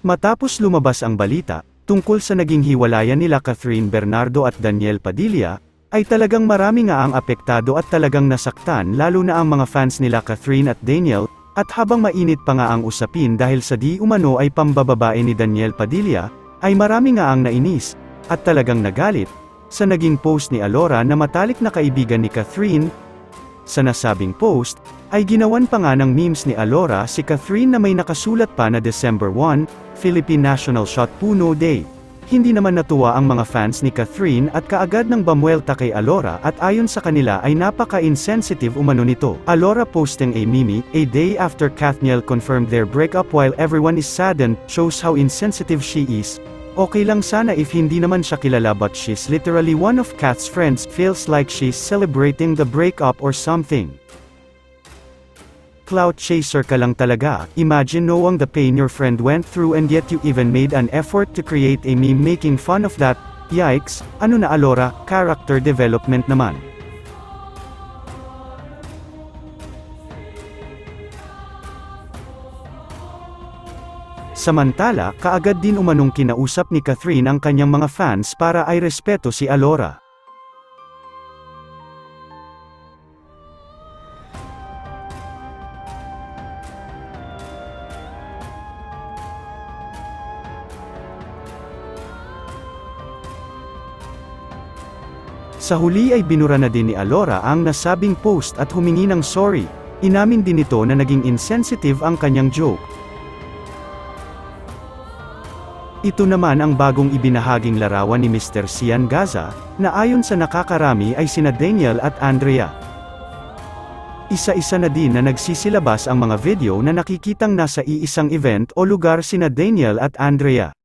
Matapos lumabas ang balita, tungkol sa naging hiwalayan nila Catherine Bernardo at Daniel Padilla, ay talagang marami nga ang apektado at talagang nasaktan lalo na ang mga fans nila Catherine at Daniel, at habang mainit pa nga ang usapin dahil sa di umano ay pambababae ni Daniel Padilla, ay marami nga ang nainis, at talagang nagalit, sa naging post ni Alora na matalik na kaibigan ni Catherine. Sa nasabing post, ay ginawan pa nga ng memes ni Alora si Catherine na may nakasulat pa na December 1, Philippine National Shot Puno Day. Hindi naman natuwa ang mga fans ni Catherine at kaagad nang bamuelta kay Alora at ayon sa kanila ay napaka-insensitive umano nito. Alora posting a meme, a day after Kathniel confirmed their breakup while everyone is saddened, shows how insensitive she is. Okay lang sana if hindi naman siya kilala but she's literally one of Kath's friends, feels like she's celebrating the breakup or something. Clout chaser ka lang talaga, imagine knowing the pain your friend went through and yet you even made an effort to create a meme making fun of that, yikes, ano na Alora, character development naman. Samantala, kaagad din umanong kinausap ni Catherine ang kanyang mga fans para ay respeto si Alora. Sa huli ay binura na din ni Alora ang nasabing post at humingi ng sorry. Inamin din nito na naging insensitive ang kanyang joke. Ito naman ang bagong ibinahaging larawan ni Mr. Sian Gaza, na ayon sa nakakarami ay sina Daniel at Andrea. Isa-isa na din na nagsisilabas ang mga video na nakikitang nasa iisang event o lugar sina Daniel at Andrea.